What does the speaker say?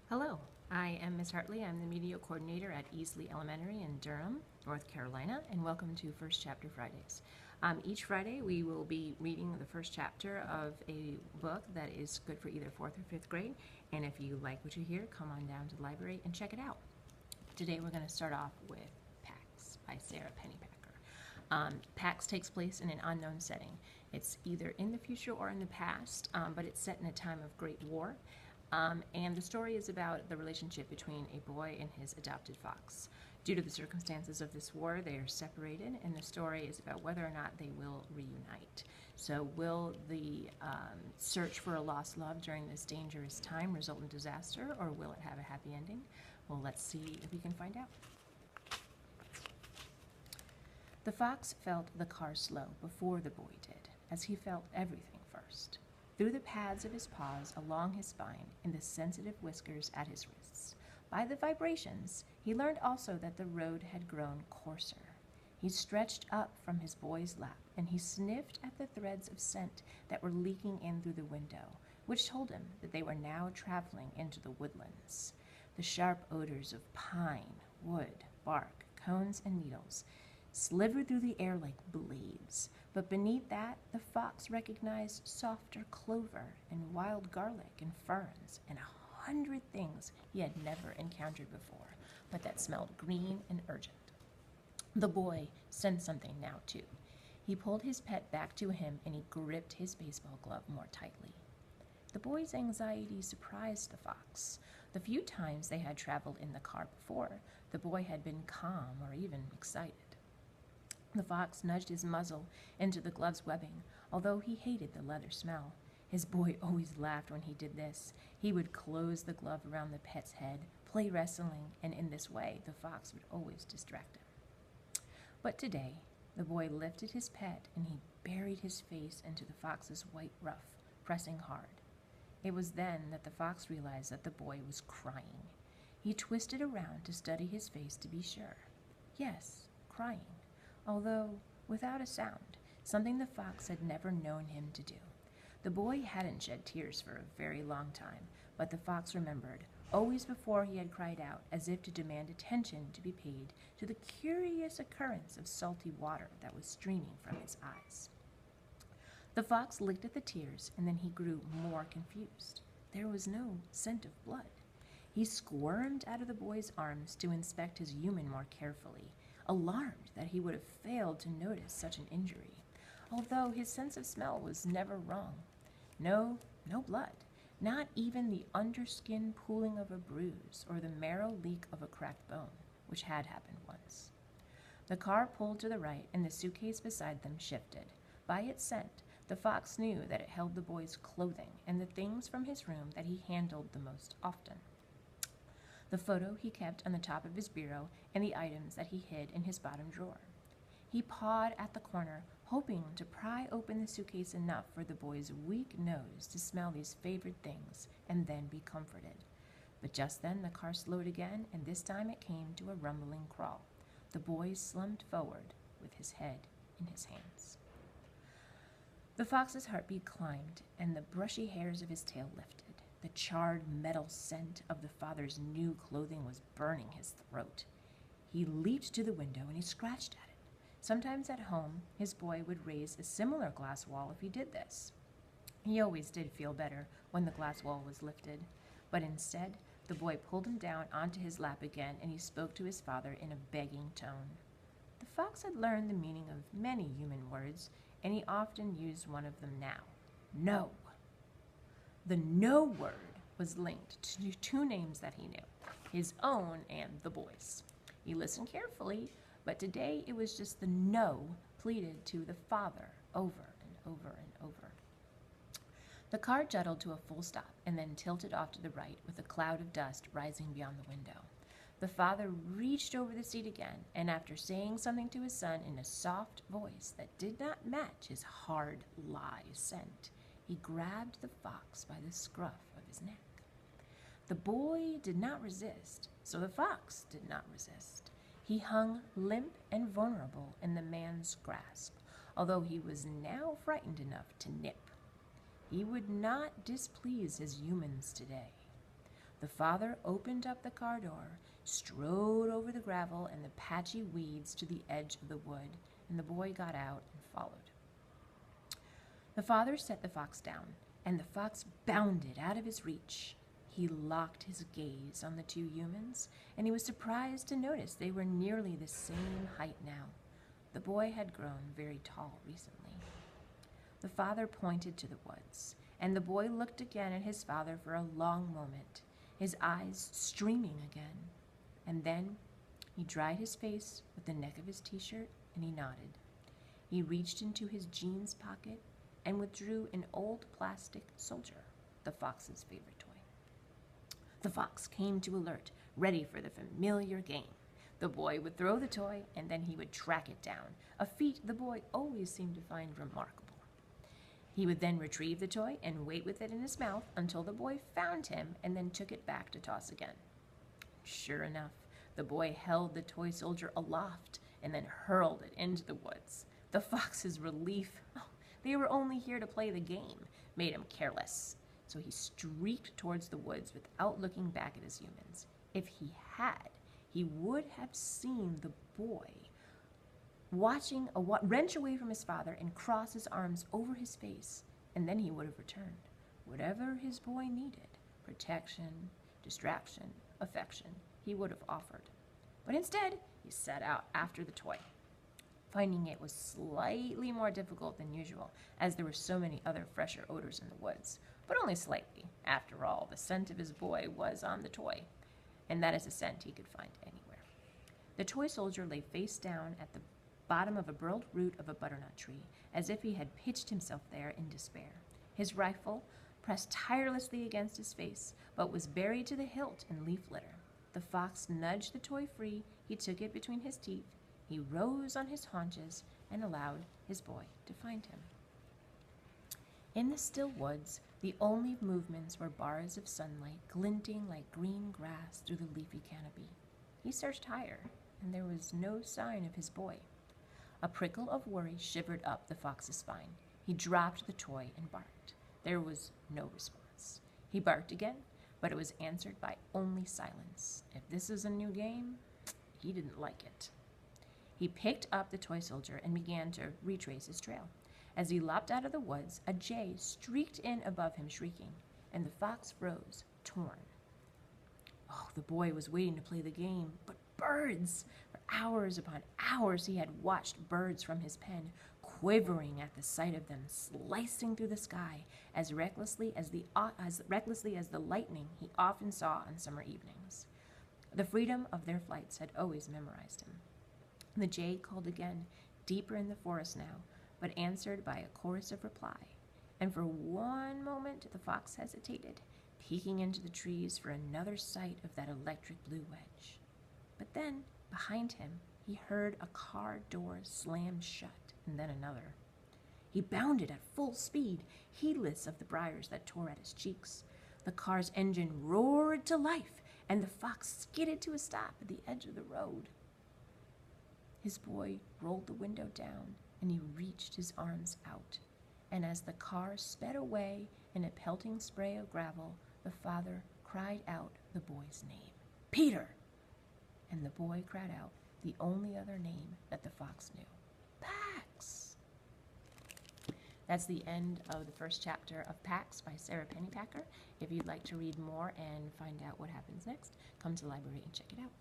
Hello, I am Ms. Hartley. I'm the media coordinator at Easley Elementary in Durham, North Carolina, and welcome to First Chapter Fridays. Each Friday we will be reading the first chapter of a book that is good for either 4th or 5th grade, and if you like what you hear, come on down to the library and check it out. Today we're going to start off with Pax by Sarah Pennypacker. Pax takes place in an unknown setting. It's either in the future or in the past, but it's set in a time of great war. And the story is about the relationship between a boy and his adopted fox. Due to the circumstances of this war, they are separated, and the story is about whether or not they will reunite. So will the search for a lost love during this dangerous time result in disaster, or will it have a happy ending? Well, let's see if we can find out. The fox felt the car slow before the boy did, as he felt everything first. Through the pads of his paws, along his spine, and the sensitive whiskers at his wrists. By the vibrations, he learned also that the road had grown coarser. He stretched up from his boy's lap, and he sniffed at the threads of scent that were leaking in through the window, which told him that they were now traveling into the woodlands. The sharp odors of pine, wood, bark, cones, and needles slivered through the air like blades, but beneath that the fox recognized softer clover and wild garlic and ferns and 100 things he had never encountered before, but that smelled green and urgent. The boy sensed something now, too. He pulled his pet back to him and he gripped his baseball glove more tightly. The boy's anxiety surprised the fox. The few times they had traveled in the car before, the boy had been calm or even excited. The fox nudged his muzzle into the glove's webbing, although he hated the leather smell. His boy always laughed when he did this. He would close the glove around the pet's head, play wrestling, and in this way the fox would always distract him. But today, the boy lifted his pet and he buried his face into the fox's white ruff, pressing hard. It was then that the fox realized that the boy was crying. He twisted around to study his face to be sure. Yes, crying. Although without a sound, something the fox had never known him to do. The boy hadn't shed tears for a very long time, but the fox remembered, always before he had cried out, as if to demand attention to be paid to the curious occurrence of salty water that was streaming from his eyes. The fox licked at the tears, and then he grew more confused. There was no scent of blood. He squirmed out of the boy's arms to inspect his human more carefully, alarmed that he would have failed to notice such an injury, although his sense of smell was never wrong. No blood, not even the underskin pooling of a bruise or the marrow leak of a cracked bone, which had happened once. The car pulled to the right, and the suitcase beside them shifted. By its scent, the fox knew that it held the boy's clothing and the things from his room that he handled the most often. The photo he kept on the top of his bureau, and the items that he hid in his bottom drawer. He pawed at the corner, hoping to pry open the suitcase enough for the boy's weak nose to smell these favored things and then be comforted. But just then the car slowed again, and this time it came to a rumbling crawl. The boy slumped forward with his head in his hands. The fox's heartbeat climbed, and the brushy hairs of his tail lifted. The charred metal scent of the father's new clothing was burning his throat. He leaped to the window and he scratched at it. Sometimes at home, his boy would raise a similar glass wall if he did this. He always did feel better when the glass wall was lifted, but instead, the boy pulled him down onto his lap again and he spoke to his father in a begging tone. The fox had learned the meaning of many human words, and he often used one of them now. No. The no word was linked to two names that he knew, his own and the boy's. He listened carefully, but today it was just the no pleaded to the father over and over and over. The car juttled to a full stop and then tilted off to the right with a cloud of dust rising beyond the window. The father reached over the seat again, and after saying something to his son in a soft voice that did not match his hard lie scent, he grabbed the fox by the scruff of his neck. The boy did not resist, so the fox did not resist. He hung limp and vulnerable in the man's grasp, although he was now frightened enough to nip. He would not displease his humans today. The father opened up the car door, strode over the gravel and the patchy weeds to the edge of the wood, and the boy got out and followed. The father set the fox down, and the fox bounded out of his reach. He locked his gaze on the two humans, and he was surprised to notice they were nearly the same height now. The boy had grown very tall recently. The father pointed to the woods, and the boy looked again at his father for a long moment, his eyes streaming again. And then he dried his face with the neck of his t-shirt, and he nodded. He reached into his jeans pocket and withdrew an old plastic soldier, the fox's favorite toy. The fox came to alert, ready for the familiar game. The boy would throw the toy, and then he would track it down, a feat the boy always seemed to find remarkable. He would then retrieve the toy and wait with it in his mouth until the boy found him and then took it back to toss again. Sure enough, the boy held the toy soldier aloft and then hurled it into the woods. The fox's relief, they were only here to play the game, made him careless. So he streaked towards the woods without looking back at his humans. If he had, he would have seen the boy watching wrench away from his father and cross his arms over his face, and then he would have returned. Whatever his boy needed, protection, distraction, affection, he would have offered. But instead, he set out after the toy, finding it was slightly more difficult than usual, as there were so many other fresher odors in the woods, but only slightly. After all, the scent of his boy was on the toy, and that is a scent he could find anywhere. The toy soldier lay face down at the bottom of a burled root of a butternut tree, as if he had pitched himself there in despair. His rifle pressed tirelessly against his face, but was buried to the hilt in leaf litter. The fox nudged the toy free, he took it between his teeth, he rose on his haunches, and allowed his boy to find him. In the still woods, the only movements were bars of sunlight glinting like green grass through the leafy canopy. He searched higher, and there was no sign of his boy. A prickle of worry shivered up the fox's spine. He dropped the toy and barked. There was no response. He barked again, but it was answered by only silence. If this is a new game, he didn't like it. He picked up the toy soldier and began to retrace his trail. As he leapt out of the woods, a jay streaked in above him shrieking, and the fox froze, torn. Oh, the boy was waiting to play the game, but birds! For hours upon hours he had watched birds from his pen, quivering at the sight of them, slicing through the sky as recklessly as the lightning he often saw on summer evenings. The freedom of their flights had always memorized him. The jay called again, deeper in the forest now, but answered by a chorus of reply. And for one moment the fox hesitated, peeking into the trees for another sight of that electric blue wedge. But then, behind him, he heard a car door slam shut, and then another. He bounded at full speed, heedless of the briars that tore at his cheeks. The car's engine roared to life, and the fox skidded to a stop at the edge of the road. His boy rolled the window down, and he reached his arms out. And as the car sped away in a pelting spray of gravel, the father cried out the boy's name, "Peter!" And the boy cried out the only other name that the fox knew, Pax. That's the end of the first chapter of Pax by Sarah Pennypacker. If you'd like to read more and find out what happens next, come to the library and check it out.